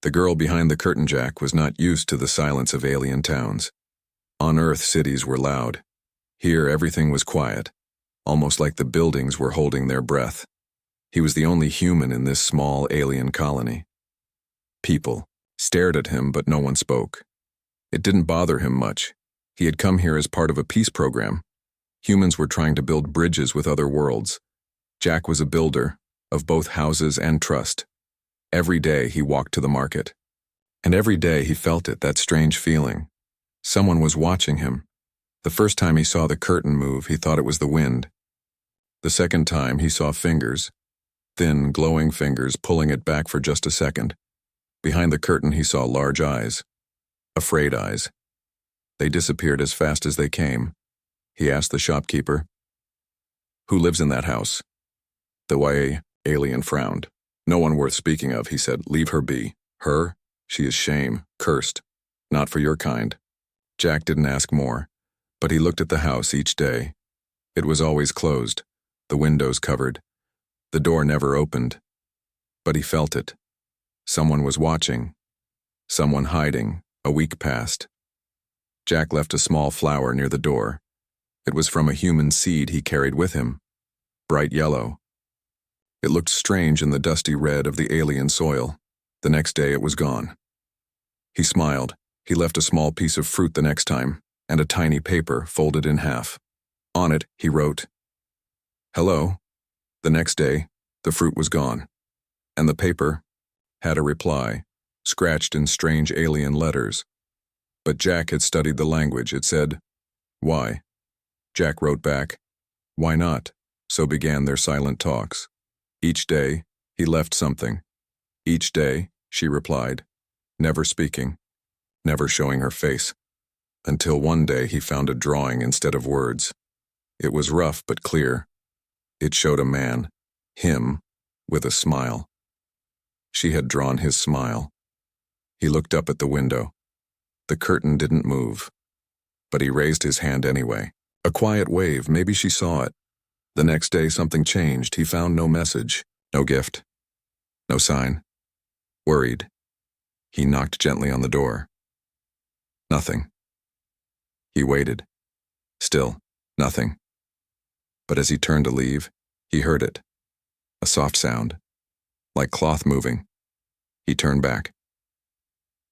The girl behind the curtain, Jack, was not used to the silence of alien towns. On Earth, cities were loud. Here, everything was quiet, almost like the buildings were holding their breath. He was the only human in this small alien colony. People stared at him, but no one spoke. It didn't bother him much. He had come here as part of a peace program. Humans were trying to build bridges with other worlds. Jack was a builder of both houses and trust. Every day he walked to the market. And every day he felt it, that strange feeling. Someone was watching him. The first time he saw the curtain move, he thought it was the wind. The second time he saw fingers, thin, glowing fingers pulling it back for just a second. Behind the curtain he saw large eyes. Afraid eyes. They disappeared as fast as they came. He asked the shopkeeper, "Who lives in that house?" The alien frowned. "No one worth speaking of," he said. "Leave her be. Her? She is shame, cursed. Not for your kind." Jack didn't ask more, but he looked at the house each day. It was always closed, the windows covered. The door never opened. But he felt it. Someone was watching. Someone hiding. A week passed. Jack left a small flower near the door. It was from a human seed he carried with him. Bright yellow. It looked strange in the dusty red of the alien soil. The next day it was gone. He smiled. He left a small piece of fruit the next time, and a tiny paper folded in half. On it, he wrote, "Hello." The next day, the fruit was gone, and the paper had a reply, scratched in strange alien letters. But Jack had studied the language. It said, "Why?" Jack wrote back, "Why not?" So began their silent talks. Each day, he left something. Each day, she replied, never speaking, never showing her face. Until one day he found a drawing instead of words. It was rough but clear. It showed a man, him, with a smile. She had drawn his smile. He looked up at the window. The curtain didn't move, but he raised his hand anyway. A quiet wave, maybe she saw it. The next day something changed. He found no message, no gift, no sign. Worried, he knocked gently on the door. Nothing. He waited. Still, nothing. But as he turned to leave, he heard it. A soft sound, like cloth moving. He turned back.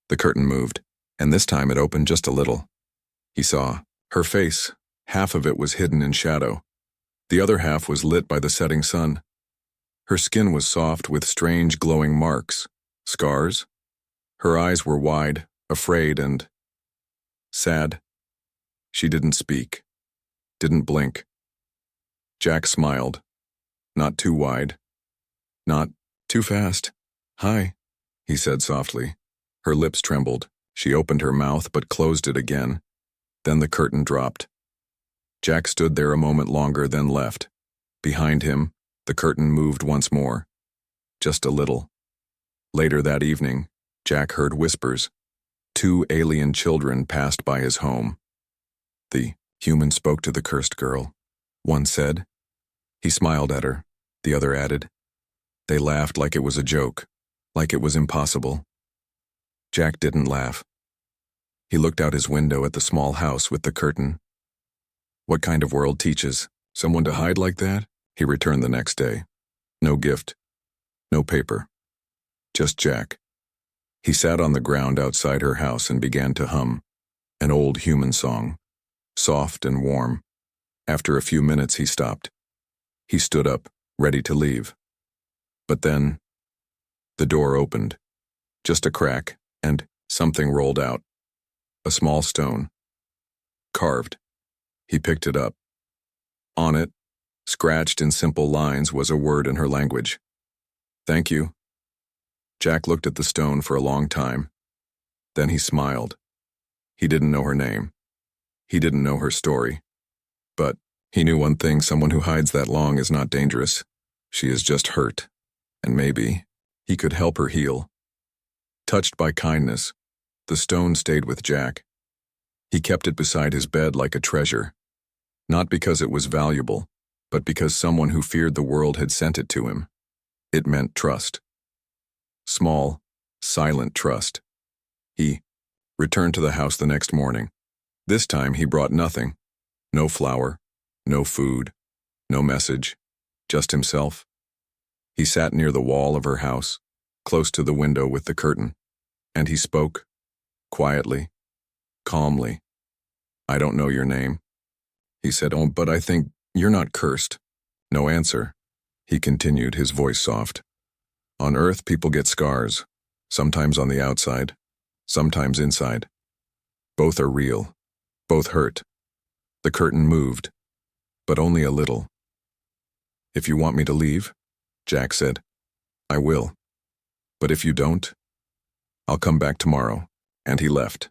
The curtain moved, and this time it opened just a little. He saw her face. Half of it was hidden in shadow. The other half was lit by the setting sun. Her skin was soft with strange glowing marks, scars. Her eyes were wide, afraid and sad. She didn't speak, didn't blink. Jack smiled, not too wide, not too fast. "Hi," he said softly. Her lips trembled. She opened her mouth but closed it again. Then the curtain dropped. Jack stood there a moment longer, then left. Behind him, the curtain moved once more. Just a little. Later that evening, Jack heard whispers. 2 alien children passed by his home. The human spoke to the cursed girl. One said. He smiled at her. The other added. They laughed like it was a joke, like it was impossible. Jack didn't laugh. He looked out his window at the small house with the curtain. What kind of world teaches someone to hide like that? He returned the next day. No gift, no paper, just Jack. He sat on the ground outside her house and began to hum an old human song, soft and warm. After a few minutes, he stopped. He stood up, ready to leave. But then, the door opened, just a crack, and something rolled out. A small stone, carved. He picked it up. On it, scratched in simple lines, was a word in her language. Thank you. Jack looked at the stone for a long time. Then he smiled. He didn't know her name. He didn't know her story. But he knew one thing: someone who hides that long is not dangerous. She is just hurt. And maybe he could help her heal. Touched by kindness, the stone stayed with Jack. He kept it beside his bed like a treasure. Not because it was valuable, but because someone who feared the world had sent it to him. It meant trust. Small, Silent trust. He returned to the house the next morning. This time he brought nothing. No flour, no food, no message, just himself. He sat near the wall of her house, close to the window with the curtain, and he spoke, quietly, calmly. "I don't know your name." He said, "Oh, but I think you're not cursed." No answer. He continued, his voice soft. "On Earth, people get scars, sometimes on the outside, sometimes inside. Both are real. Both hurt." The curtain moved, but only a little. "If you want me to leave," Jack said, "I will. But if you don't, I'll come back tomorrow." And he left.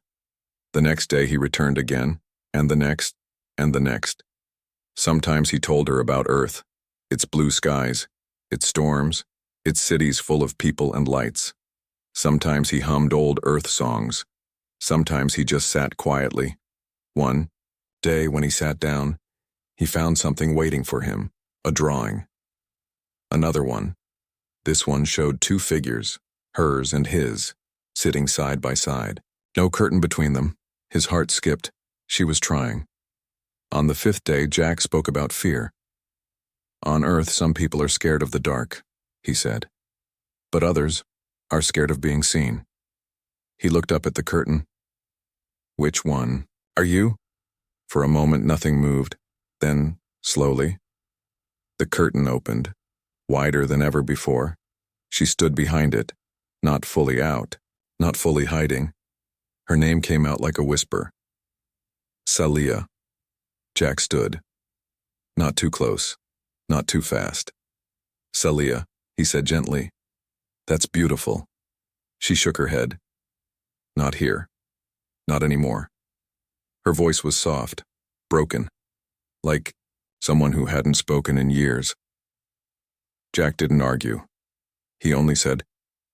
The next day he returned again, and the next, and the next. Sometimes he told her about Earth, its blue skies, its storms, its cities full of people and lights. Sometimes he hummed old Earth songs. Sometimes he just sat quietly. One day when he sat down, he found something waiting for him, a drawing. Another one. This one showed two figures, hers and his, sitting side by side. No curtain between them. His heart skipped. She was trying. On the fifth day, Jack spoke about fear. "On Earth, some people are scared of the dark," he said. "But others are scared of being seen." He looked up at the curtain. "Which one are you?" For a moment, nothing moved. Then, slowly, the curtain opened, wider than ever before. She stood behind it, not fully out, not fully hiding. Her name came out like a whisper. "Salia." Jack stood. Not too close, not too fast. "Salia," he said gently. "That's beautiful." She shook her head. "Not here. Not anymore." Her voice was soft, broken, like someone who hadn't spoken in years. Jack didn't argue. He only said,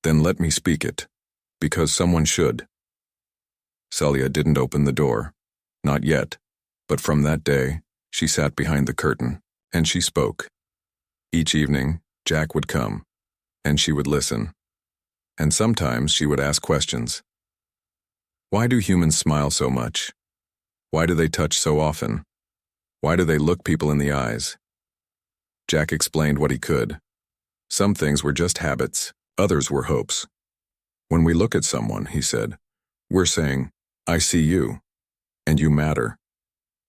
"Then let me speak it, because someone should." Salia didn't open the door. Not yet. But from that day, she sat behind the curtain, and she spoke. Each evening, Jack would come, and she would listen. And sometimes she would ask questions. Why do humans smile so much? Why do they touch so often? Why do they look people in the eyes? Jack explained what he could. Some things were just habits, others were hopes. When we look at someone, he said, we're saying, "I see you, and you matter."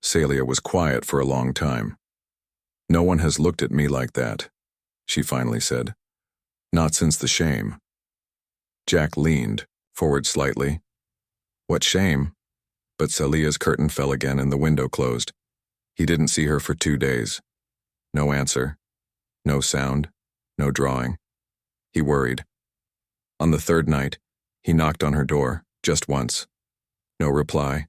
Salia was quiet for a long time. "No one has looked at me like that," she finally said. "Not since the shame." Jack leaned forward slightly. "What shame?" But Salia's curtain fell again and the window closed. He didn't see her for 2 days. No answer, no sound, no drawing. He worried. On the third night, he knocked on her door, just once. No reply.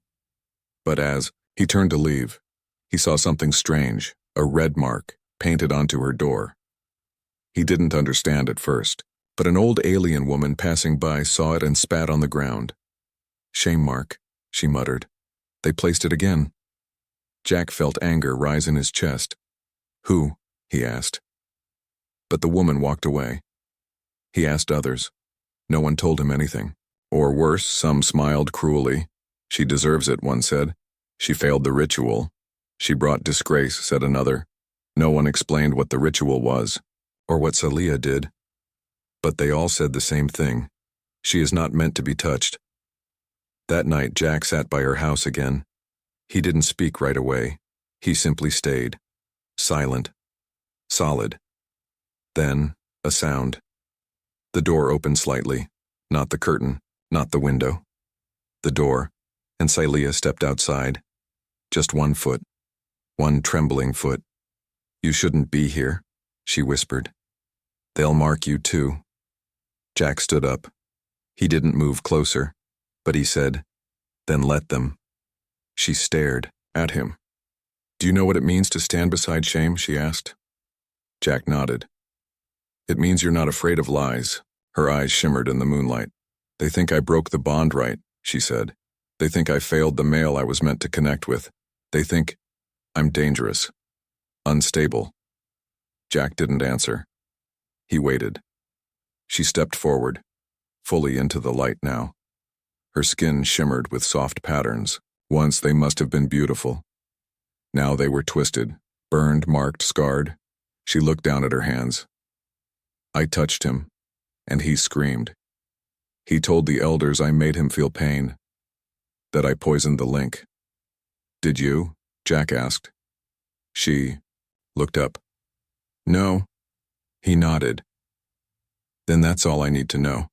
But as he turned to leave, he saw something strange, a red mark, painted onto her door. He didn't understand at first, but an old alien woman passing by saw it and spat on the ground. "Shame mark," she muttered. "They placed it again." Jack felt anger rise in his chest. "Who?" he asked. But the woman walked away. He asked others. No one told him anything. Or worse, some smiled cruelly. "She deserves it," one said. "She failed the ritual." "She brought disgrace," said another. No one explained what the ritual was, or what Salia did. But they all said the same thing. She is not meant to be touched. That night, Jack sat by her house again. He didn't speak right away. He simply stayed. Silent. Solid. Then, a sound. The door opened slightly. Not the curtain, not the window. The door, and Salia stepped outside. Just one foot. One trembling foot. "You shouldn't be here," she whispered. "They'll mark you too." Jack stood up. He didn't move closer, but he said, "Then let them." She stared at him. "Do you know what it means to stand beside shame?" she asked. Jack nodded. "It means you're not afraid of lies." Her eyes shimmered in the moonlight. "They think I broke the bond right," she said. "They think I failed the male I was meant to connect with. They think I'm dangerous, unstable." Jack didn't answer. He waited. She stepped forward. fully into the light now. Her skin shimmered with soft patterns. Once they must have been beautiful. Now they were twisted, burned, marked, scarred. She looked down at her hands. I touched him, and he screamed. He told the elders I made him feel pain, that I poisoned the link. Did you? Jack asked. She looked up. No. He nodded. Then that's all I need to know.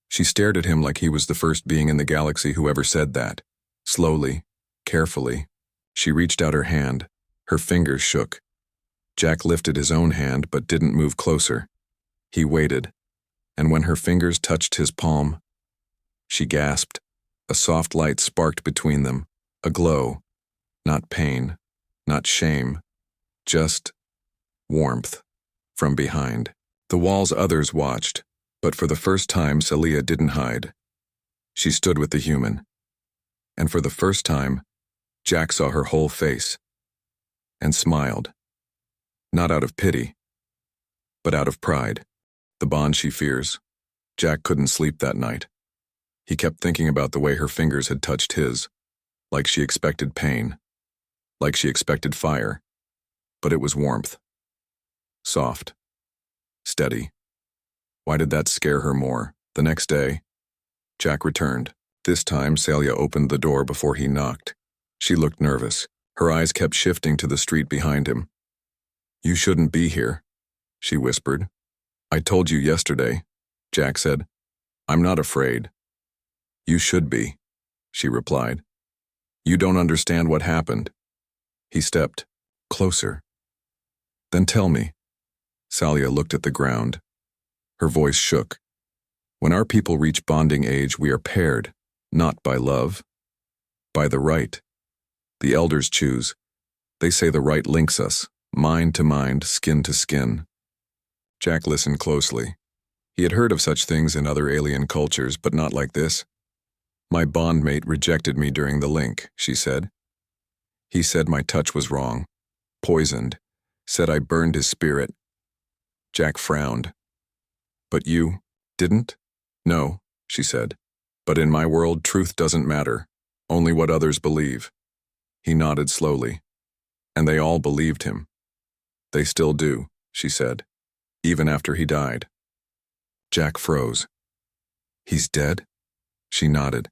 She stared at him like he was the first being in the galaxy who ever said that. Slowly, carefully, she reached out her hand. Her fingers shook. Jack lifted his own hand but didn't move closer. He waited, and when her fingers touched his palm, she gasped. A soft light sparked between them, a glow. Not pain, not shame, just warmth from behind. The walls others watched, but for the first time Celia didn't hide. She stood with the human. And for the first time, Jack saw her whole face and smiled. Not out of pity, but out of pride. The bond she fears. Jack couldn't sleep that night. He kept thinking about the way her fingers had touched his, like she expected pain, like she expected fire, but it was warmth. Soft. Steady. Why did that scare her more? The next day, Jack returned. This time, Celia opened the door before he knocked. She looked nervous. Her eyes kept shifting to the street behind him. You shouldn't be here, she whispered. I told you yesterday, Jack said. I'm not afraid. You should be, she replied. You don't understand what happened. He stepped closer. Then tell me. Celia looked at the ground. Her voice shook. When our people reach bonding age, we are paired, not by love, by the right. The elders choose. They say the right links us, mind to mind, skin to skin. Jack listened closely. He had heard of such things in other alien cultures, but not like this. My bondmate rejected me during the link, she said. He said my touch was wrong, poisoned, said I burned his spirit. Jack frowned. But you didn't? No, she said. But in my world, truth doesn't matter, only what others believe. He nodded slowly. And they all believed him. They still do, she said, even after he died. Jack froze. He's dead? She nodded.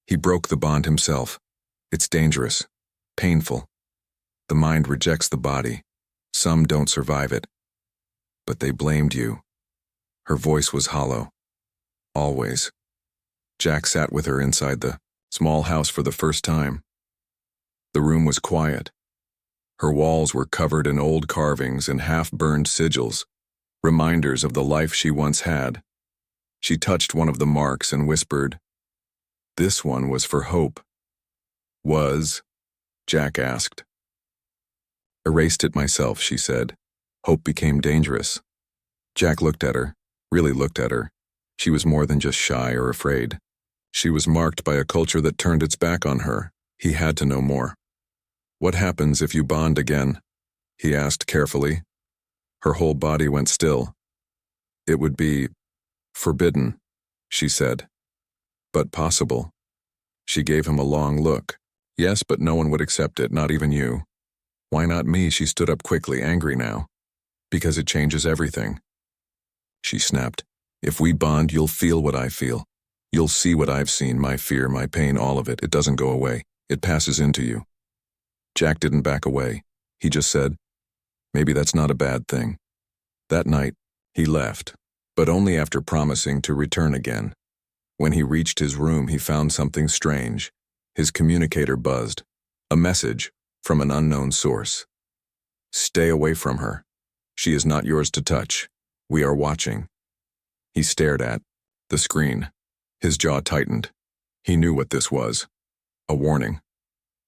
He broke the bond himself. It's dangerous, painful. The mind rejects the body. Some don't survive it. But they blamed you. Her voice was hollow. Always. Jack sat with her inside the small house for the first time. The room was quiet. Her walls were covered in old carvings and half-burned sigils, reminders of the life she once had. She touched one of the marks and whispered, "This one was for hope." Was? Jack asked. Erased it myself, she said. Hope became dangerous. Jack looked at her, really looked at her. She was more than just shy or afraid. She was marked by a culture that turned its back on her. He had to know more. What happens if you bond again? He asked carefully. Her whole body went still. It would be forbidden, she said. But possible. She gave him a long look. Yes, but no one would accept it, not even you. Why not me? She stood up quickly, angry now. Because it changes everything. She snapped. If we bond, you'll feel what I feel. You'll see what I've seen, my fear, my pain, all of it. It doesn't go away. It passes into you. Jack didn't back away. He just said, maybe that's not a bad thing. That night, he left, but only after promising to return again. When he reached his room, he found something strange. His communicator buzzed. A message from an unknown source. Stay away from her. She is not yours to touch. We are watching. He stared at the screen. His jaw tightened. He knew what this was. A warning.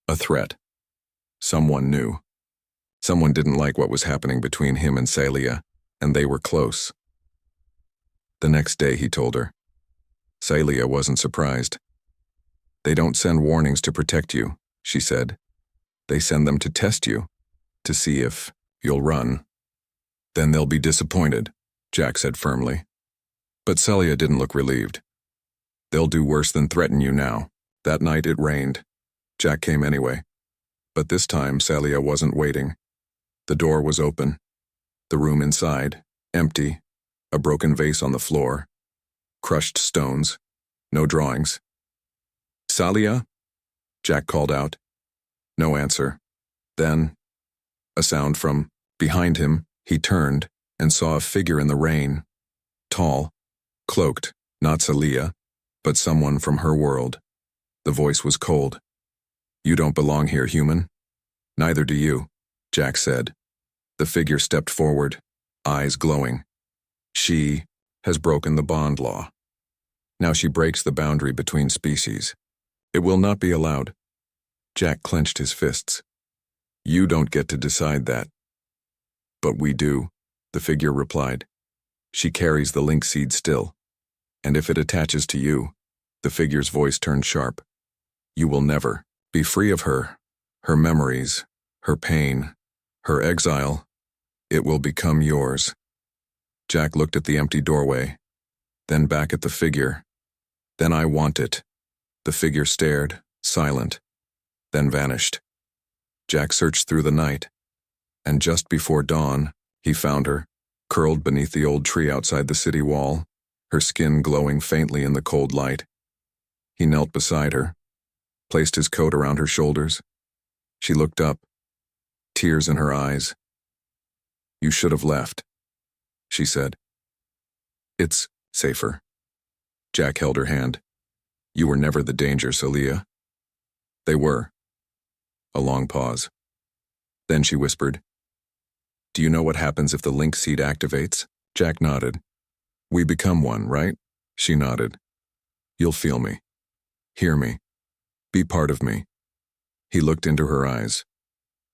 A threat. Someone knew. Someone didn't like what was happening between him and Celia, and they were close. The next day, he told her. Celia wasn't surprised. They don't send warnings to protect you, she said. They send them to test you, to see if you'll run. Then they'll be disappointed, Jack said firmly. But Celia didn't look relieved. They'll do worse than threaten you now. That night it rained. Jack came anyway. But this time Celia wasn't waiting. The door was open. The room inside, empty, a broken vase on the floor, crushed stones, no drawings. "Celia?" Jack called out. No answer. Then, a sound from behind him. He turned and saw a figure in the rain. Tall, cloaked, not Celia, but someone from her world. The voice was cold. "You don't belong here, human." "Neither do you," Jack said. The figure stepped forward, eyes glowing. "She has broken the bond law. Now she breaks the boundary between species. It will not be allowed." Jack clenched his fists. "You don't get to decide that." "But we do," the figure replied. "She carries the link seed still. And if it attaches to you," the figure's voice turned sharp, "you will never be free of her, her memories, her pain, her exile. It will become yours." Jack looked at the empty doorway, then back at the figure. "Then I want it." The figure stared, silent, then vanished. Jack searched through the night, and just before dawn, he found her, curled beneath the old tree outside the city wall, her skin glowing faintly in the cold light. He knelt beside her, placed his coat around her shoulders. She looked up, tears in her eyes. "You should have left," she said. "It's safer." Jack held her hand. "You were never the danger, Celia." They were. A long pause. Then she whispered, "Do you know what happens if the link seed activates?" Jack nodded. "We become one, right?" She nodded. "You'll feel me. Hear me. Be part of me." He looked into her eyes.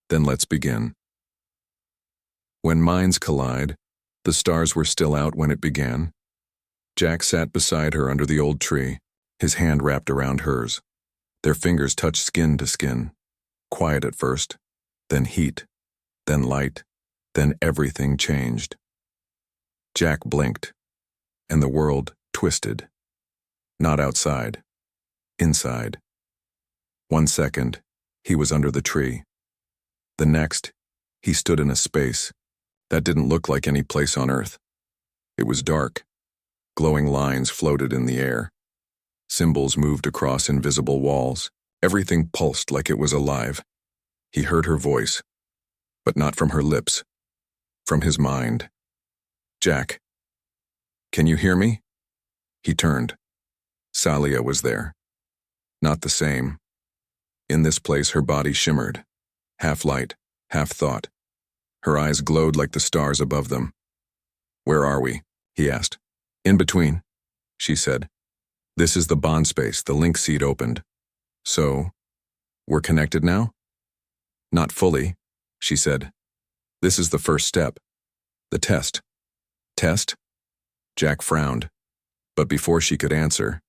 "Then let's begin." When minds collide, the stars were still out when it began. Jack sat beside her under the old tree, his hand wrapped around hers. Their fingers touched skin to skin. Quiet at first, then heat, then light, then everything changed. Jack blinked, and the world twisted. Not outside, inside. 1 second, he was under the tree. The next, he stood in a space that didn't look like any place on Earth. It was dark. Glowing lines floated in the air. Symbols moved across invisible walls. Everything pulsed like it was alive. He heard her voice, but not from her lips, from his mind. "Jack, can you hear me?" He turned. Celia was there. Not the same. In this place her body shimmered, half light, half thought. Her eyes glowed like the stars above them. "Where are we?" he asked. "In between," she said. "This is the bond space the link seed opened. So, we're connected now?" "Not fully," she said. "This is the first step. The test." "Test?" Jack frowned. But before she could answer,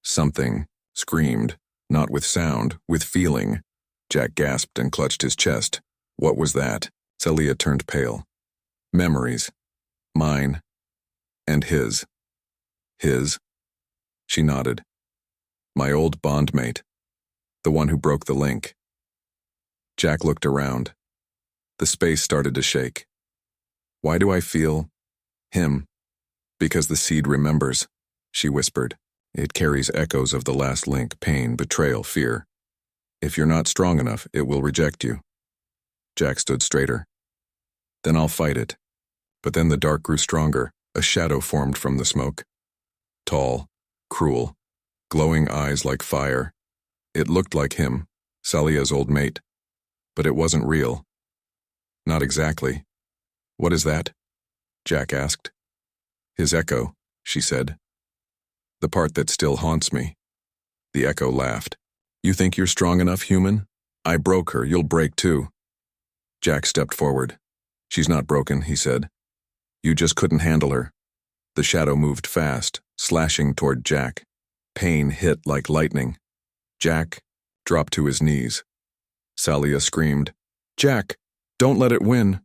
something screamed, not with sound, with feeling. Jack gasped and clutched his chest. What was that? Celia turned pale. Memories. Mine. And his. His? She nodded. My old bondmate. The one who broke the link. Jack looked around. The space started to shake. Why do I feel him? Because the seed remembers, she whispered. It carries echoes of the last link, pain, betrayal, fear. If you're not strong enough, it will reject you. Jack stood straighter. Then I'll fight it. But then the dark grew stronger. A shadow formed from the smoke. Tall, cruel, glowing eyes like fire. It looked like him, Celia's old mate. But it wasn't real. Not exactly. What is that? Jack asked. His echo, she said. The part that still haunts me. The echo laughed. You think you're strong enough, human? I broke her, you'll break too. Jack stepped forward. She's not broken, he said. You just couldn't handle her. The shadow moved fast, slashing toward Jack. Pain hit like lightning. Jack dropped to his knees. Celia screamed, Jack, don't let it win.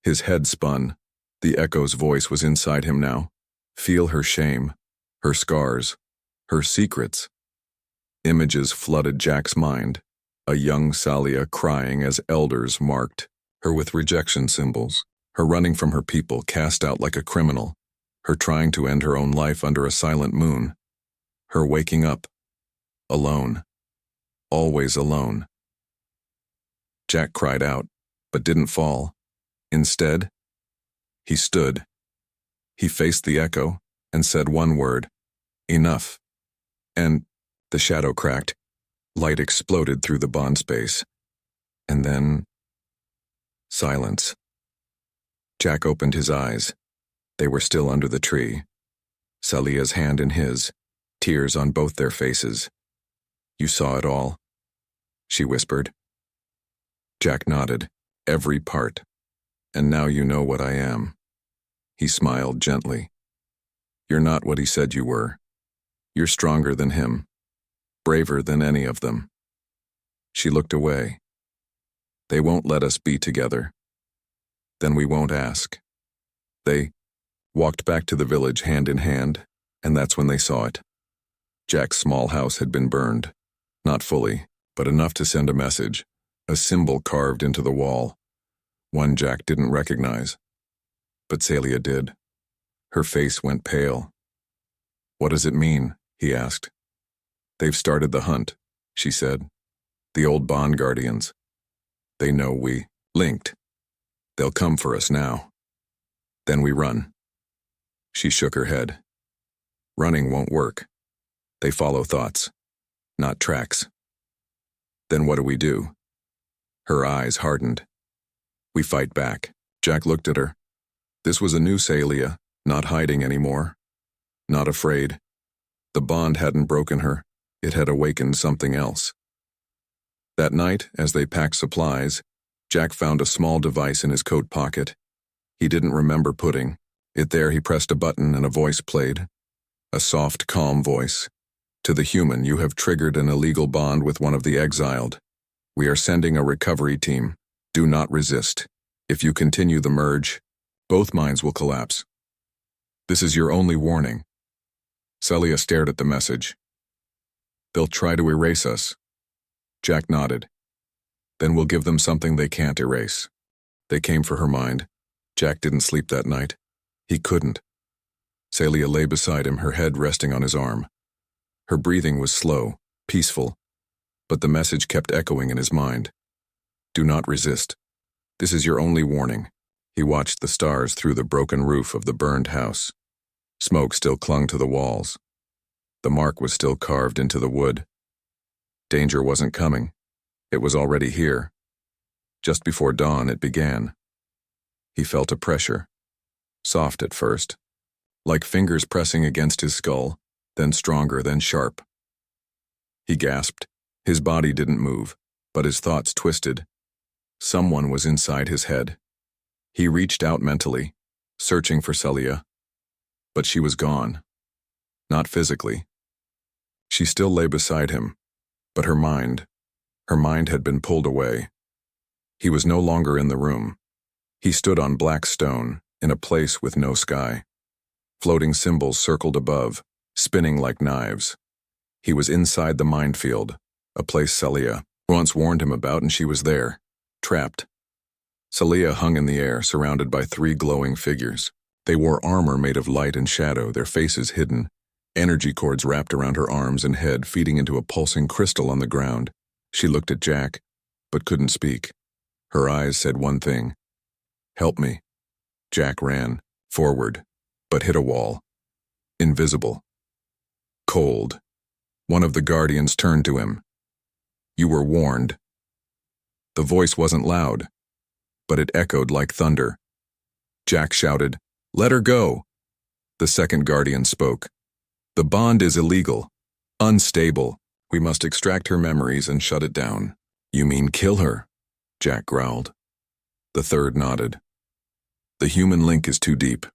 His head spun. The echo's voice was inside him now. Feel her shame, her scars, her secrets. Images flooded Jack's mind, a young Salia crying as elders marked her with rejection symbols, her running from her people cast out like a criminal, her trying to end her own life under a silent moon, her waking up, alone, always alone. Jack cried out, but didn't fall. Instead, he stood. He faced the echo and said one word, enough. And the shadow cracked. Light exploded through the bond space. And then, silence. Jack opened his eyes. They were still under the tree. Salia's hand in his, tears on both their faces. You saw it all? She whispered. Jack nodded, every part. And now you know what I am. He smiled gently. You're not what he said you were. You're stronger than him. Braver than any of them. She looked away. They won't let us be together. Then we won't ask. They walked back to the village hand in hand, and that's when they saw it. Jack's small house had been burned. Not fully, but enough to send a message, a symbol carved into the wall. One Jack didn't recognize. But Salia did. Her face went pale. What does it mean? He asked. They've started the hunt, she said. The old bond guardians. They know we linked. They'll come for us now. Then we run. She shook her head. Running won't work. They follow thoughts, not tracks. Then what do we do? Her eyes hardened. We fight back. Jack looked at her. This was a new Salia, not hiding anymore. Not afraid. The bond hadn't broken her. It had awakened something else. That night, as they packed supplies, Jack found a small device in his coat pocket. He didn't remember putting it there. He pressed a button and a voice played. A soft, calm voice. To the human, you have triggered an illegal bond with one of the exiled. We are sending a recovery team. Do not resist. If you continue the merge, both minds will collapse. This is your only warning. Celia stared at the message. They'll try to erase us. Jack nodded. Then we'll give them something they can't erase. They came for her mind. Jack didn't sleep that night. He couldn't. Celia lay beside him, her head resting on his arm. Her breathing was slow, peaceful, but the message kept echoing in his mind. Do not resist. This is your only warning. He watched the stars through the broken roof of the burned house. Smoke still clung to the walls. The mark was still carved into the wood. Danger wasn't coming. It was already here. Just before dawn, it began. He felt a pressure. Soft at first, like fingers pressing against his skull, then stronger, then sharp. He gasped. His body didn't move, but his thoughts twisted. Someone was inside his head. He reached out mentally, searching for Celia. But she was gone. Not physically. She still lay beside him, but her mind had been pulled away. He was no longer in the room. He stood on black stone, in a place with no sky. Floating symbols circled above, spinning like knives. He was inside the minefield, a place Celia once warned him about, and she was there, trapped. Celia hung in the air, surrounded by 3 glowing figures. They wore armor made of light and shadow, their faces hidden. Energy cords wrapped around her arms and head, feeding into a pulsing crystal on the ground. She looked at Jack, but couldn't speak. Her eyes said one thing. Help me. Jack ran, forward, but hit a wall. Invisible. Cold. One of the guardians turned to him. You were warned. The voice wasn't loud, but it echoed like thunder. Jack shouted, Let her go. The second guardian spoke. The bond is illegal. Unstable. We must extract her memories and shut it down. You mean kill her? Jack growled. The third nodded. The human link is too deep.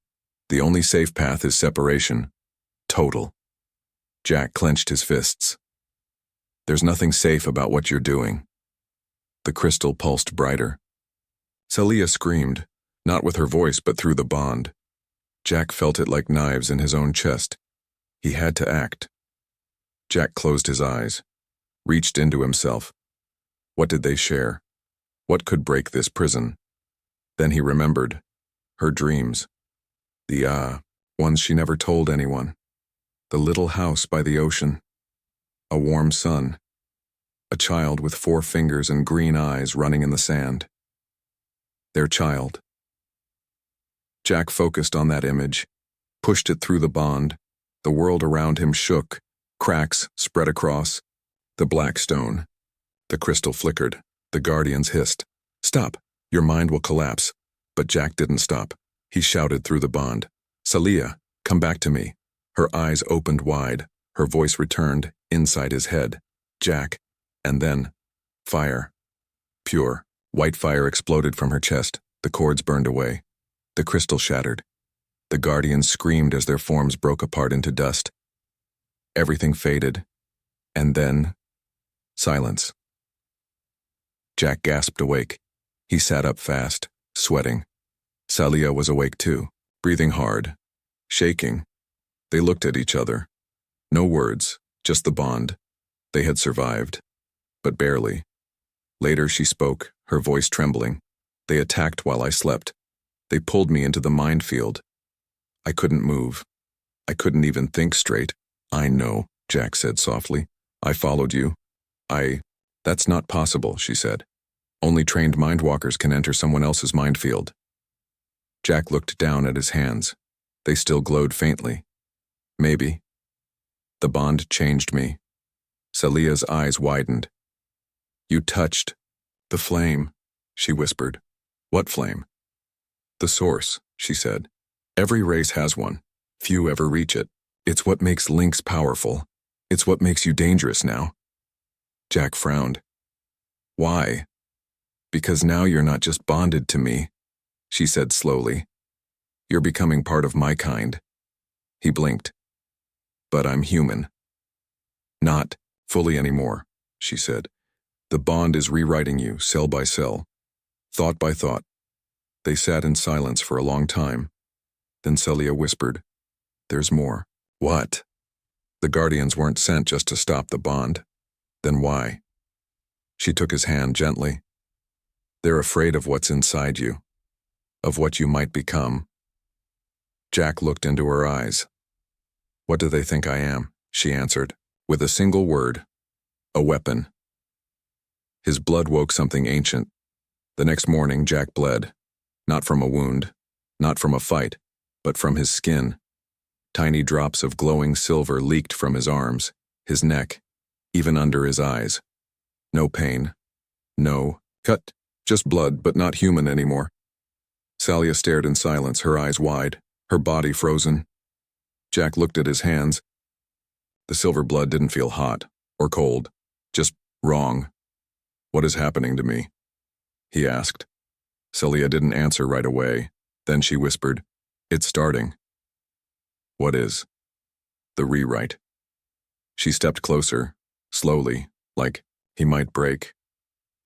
The only safe path is separation. Total. Jack clenched his fists. There's nothing safe about what you're doing. The crystal pulsed brighter. Celia screamed, not with her voice but through the bond. Jack felt it like knives in his own chest. He had to act. Jack closed his eyes, reached into himself. What did they share? What could break this prison? Then he remembered. Her dreams. The ones she never told anyone. The little house by the ocean. A warm sun. A child with 4 fingers and green eyes running in the sand. Their child. Jack focused on that image, pushed it through the bond. The world around him shook. Cracks spread across. The black stone. The crystal flickered. The guardians hissed. "Stop! Your mind will collapse." But Jack didn't stop. He shouted through the bond. "Salia, come back to me." Her eyes opened wide. Her voice returned inside his head. "Jack." And then, fire. Pure, white fire exploded from her chest. The cords burned away. The crystal shattered. The guardians screamed as their forms broke apart into dust. Everything faded. And then, silence. Jack gasped awake. He sat up fast, sweating. Salia was awake too, breathing hard, shaking. They looked at each other. No words, just the bond. They had survived. But barely. Later she spoke, her voice trembling. "They attacked while I slept. They pulled me into the minefield. I couldn't move. I couldn't even think straight." "I know," Jack said softly. "I followed you. That's not possible," she said. "Only trained mindwalkers can enter someone else's minefield." Jack looked down at his hands. They still glowed faintly. "Maybe. The bond changed me." Salia's eyes widened. "You touched the flame," she whispered. "What flame?" "The source," she said. "Every race has one. Few ever reach it. It's what makes links powerful. It's what makes you dangerous now." Jack frowned. "Why?" "Because now you're not just bonded to me," she said slowly. "You're becoming part of my kind." He blinked. "But I'm human." "Not fully anymore," she said. "The bond is rewriting you, cell by cell, thought by thought." They sat in silence for a long time. Then Celia whispered, "There's more." "What?" "The guardians weren't sent just to stop the bond." "Then why?" She took his hand gently. "They're afraid of what's inside you, of what you might become." Jack looked into her eyes. "What do they think I am?" she answered, with a single word. "A weapon." His blood woke something ancient. The next morning, Jack bled. Not from a wound, not from a fight, but from his skin. Tiny drops of glowing silver leaked from his arms, his neck, even under his eyes. No pain. No cut. Just blood, but not human anymore. Salia stared in silence, her eyes wide, her body frozen. Jack looked at his hands. The silver blood didn't feel hot or cold, just wrong. "What is happening to me?" he asked. Celia didn't answer right away. Then she whispered, "It's starting." "What is?" "The rewrite." She stepped closer, slowly, like he might break.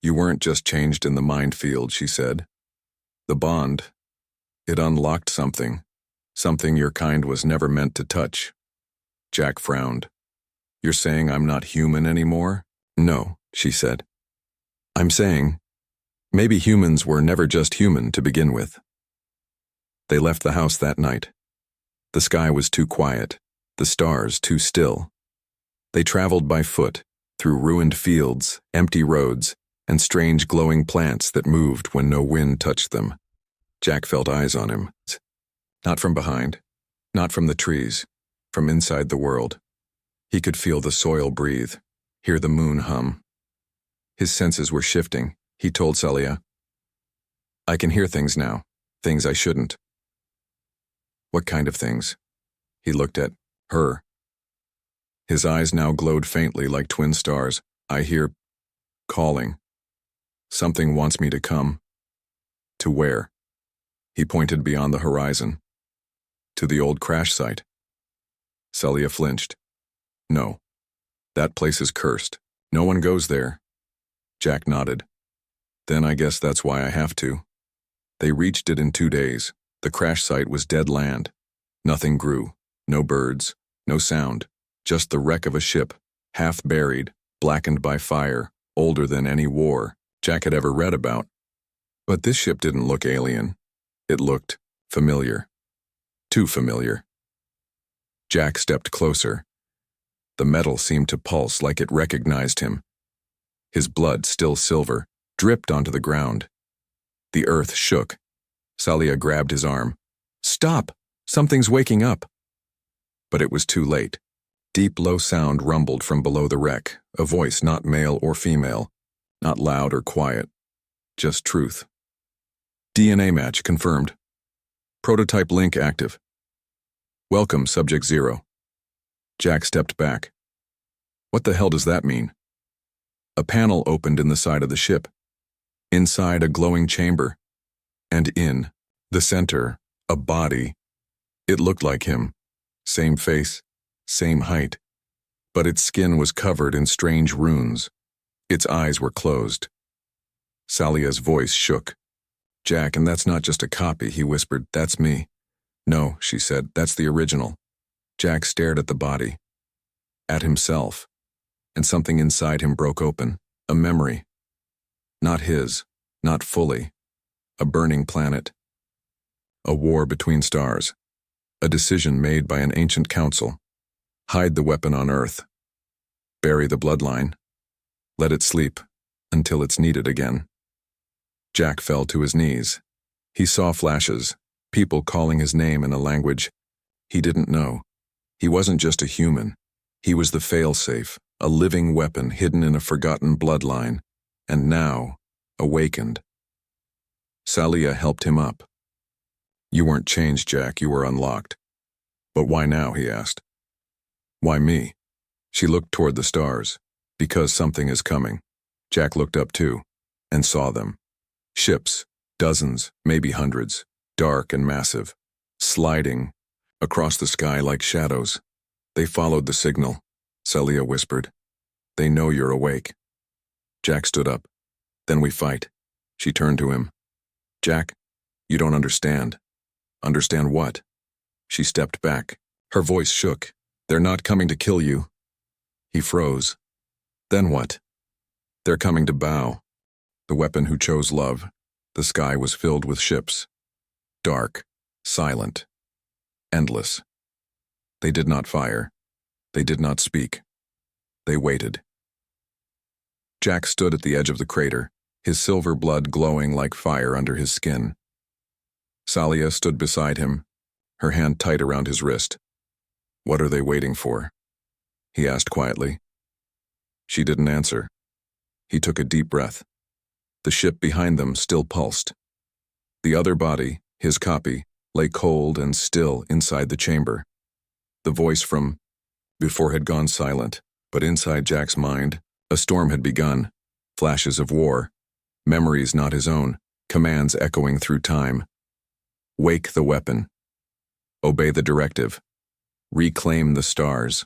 "You weren't just changed in the mind field," she said. "The bond, it unlocked something your kind was never meant to touch." Jack frowned. "You're saying I'm not human anymore?" "No," she said. "I'm saying, maybe humans were never just human to begin with." They left the house that night. The sky was too quiet, the stars too still. They traveled by foot, through ruined fields, empty roads, and strange glowing plants that moved when no wind touched them. Jack felt eyes on him. Not from behind, not from the trees, from inside the world. He could feel the soil breathe, hear the moon hum. His senses were shifting. He told Celia, "I can hear things now, things I shouldn't." "What kind of things?" He looked at her. His eyes now glowed faintly like twin stars. "I hear calling. Something wants me to come." "To where?" He pointed beyond the horizon. "To the old crash site." Celia flinched. "No. That place is cursed. No one goes there." Jack nodded. "Then I guess that's why I have to." They reached it in 2 days. The crash site was dead land. Nothing grew, no birds, no sound, just the wreck of a ship, half buried, blackened by fire, older than any war Jack had ever read about. But this ship didn't look alien. It looked familiar. Too familiar. Jack stepped closer. The metal seemed to pulse like it recognized him. His blood, still silver, dripped onto the ground. The earth shook. Salia grabbed his arm. "Stop! Something's waking up!" But it was too late. Deep, low sound rumbled from below the wreck, a voice not male or female, not loud or quiet, just truth. DNA match confirmed. Prototype link active. Welcome, Subject 0. Jack stepped back. What the hell does that mean? A panel opened in the side of the ship. Inside, a glowing chamber. And in the center, a body. It looked like him. Same face, same height. But its skin was covered in strange runes. Its eyes were closed. Salia's voice shook. "Jack, and that's not just a copy," he whispered. "That's me." "No," she said, "that's the original." Jack stared at the body. At himself. And something inside him broke open. A memory. Not his. Not fully. A burning planet. A war between stars. A decision made by an ancient council. Hide the weapon on Earth. Bury the bloodline. Let it sleep until it's needed again. Jack fell to his knees. He saw flashes, people calling his name in a language he didn't know. He wasn't just a human. He was the failsafe, a living weapon hidden in a forgotten bloodline, and now, awakened. Salia helped him up. "You weren't changed, Jack, you were unlocked." "But why now?" he asked. "Why me?" She looked toward the stars. "Because something is coming." Jack looked up too, and saw them. Ships, dozens, maybe hundreds, dark and massive, sliding across the sky like shadows. "They followed the signal," Salia whispered. "They know you're awake." Jack stood up. "Then we fight." She turned to him. "Jack, you don't understand." "Understand what?" She stepped back. Her voice shook. "They're not coming to kill you." He froze. "Then what?" "They're coming to bow." The weapon who chose love. The sky was filled with ships. Dark, silent, endless. They did not fire. They did not speak. They waited. Jack stood at the edge of the crater, his silver blood glowing like fire under his skin. Salia stood beside him, her hand tight around his wrist. "What are they waiting for?" he asked quietly. She didn't answer. He took a deep breath. The ship behind them still pulsed. The other body, his copy, lay cold and still inside the chamber. The voice from before had gone silent, but inside Jack's mind, a storm had begun. Flashes of war, memories not his own, commands echoing through time. Wake the weapon. Obey the directive. Reclaim the stars.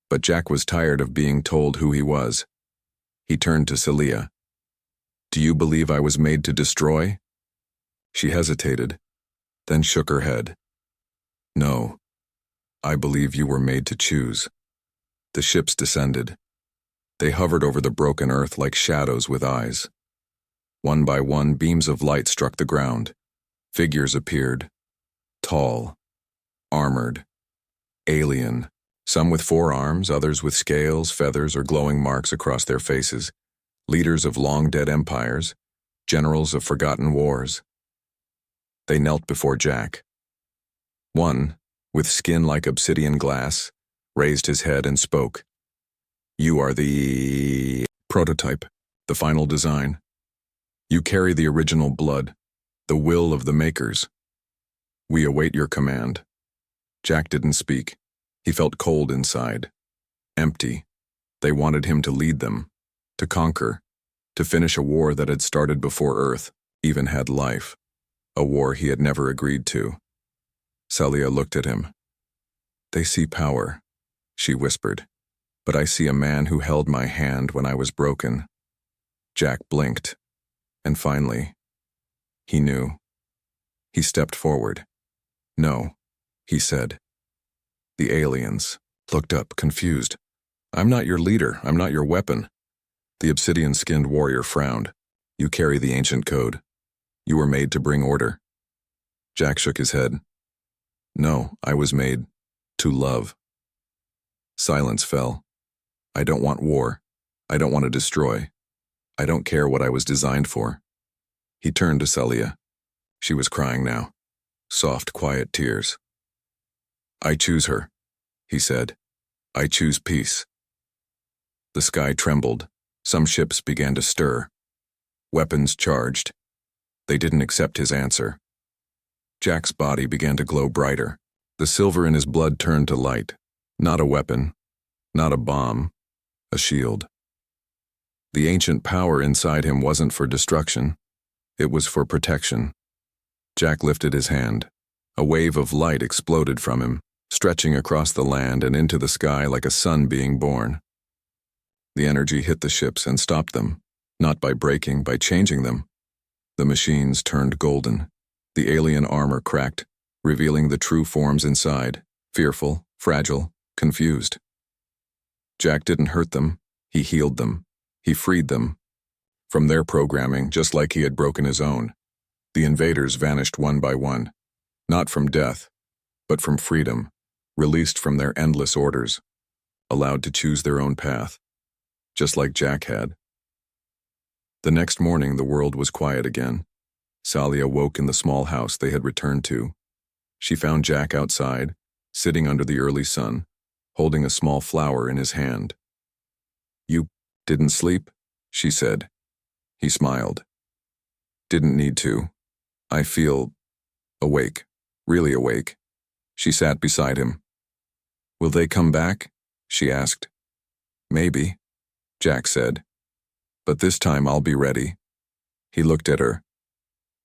But Jack was tired of being told who he was. He turned to Salia. "Do you believe I was made to destroy?" She hesitated, then shook her head. "No, I believe you were made to choose." The ships descended. They hovered over the broken earth like shadows with eyes. One by one, beams of light struck the ground. Figures appeared. Tall, armored, alien, some with 4 arms, others with scales, feathers, or glowing marks across their faces. Leaders of long-dead empires, generals of forgotten wars. They knelt before Jack. One, with skin like obsidian glass, raised his head and spoke. "You are the prototype, the final design. You carry the original blood, the will of the makers. We await your command." Jack didn't speak. He felt cold inside. Empty. They wanted him to lead them. To conquer, to finish a war that had started before Earth even had life, a war he had never agreed to. Salia looked at him. "They see power," she whispered, "but I see a man who held my hand when I was broken." Jack blinked, and finally, he knew. He stepped forward. "No, he said. The aliens looked up, confused. I'm not your leader. I'm not your weapon. The obsidian-skinned warrior frowned. You carry the ancient code. You were made to bring order. Jack shook his head. No, I was made to love. Silence fell. I don't want war. I don't want to destroy. I don't care what I was designed for. He turned to Celia. She was crying now. Soft, quiet tears. I choose her, he said. I choose peace. The sky trembled. Some ships began to stir. Weapons charged. They didn't accept his answer. Jack's body began to glow brighter. The silver in his blood turned to light. Not a weapon, not a bomb, a shield. The ancient power inside him wasn't for destruction. It was for protection. Jack lifted his hand. A wave of light exploded from him, stretching across the land and into the sky like a sun being born. The energy hit the ships and stopped them, not by breaking, by changing them. The machines turned golden. The alien armor cracked, revealing the true forms inside, fearful, fragile, confused. Jack didn't hurt them. He healed them. He freed them. From their programming, just like he had broken his own, the invaders vanished one by one, not from death, but from freedom, released from their endless orders, allowed to choose their own path, just like Jack had. The next morning, the world was quiet again. Celia woke in the small house they had returned to. She found Jack outside, sitting under the early sun, holding a small flower in his hand. You didn't sleep? She said. He smiled. Didn't need to. I feel awake, really awake. She sat beside him. Will they come back? She asked. Maybe, Jack said. But this time I'll be ready. He looked at her.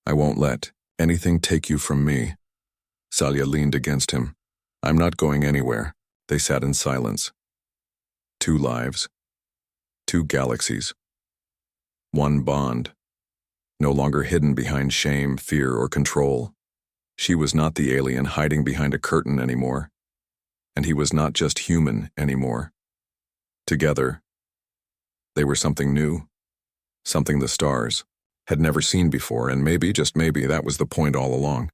I won't let anything take you from me. Celia leaned against him. I'm not going anywhere. They sat in silence. 2 lives. 2 galaxies. 1 bond. No longer hidden behind shame, fear, or control. She was not the alien hiding behind a curtain anymore. And he was not just human anymore. Together, they were something new. Something the stars had never seen before, and maybe, just maybe, that was the point all along.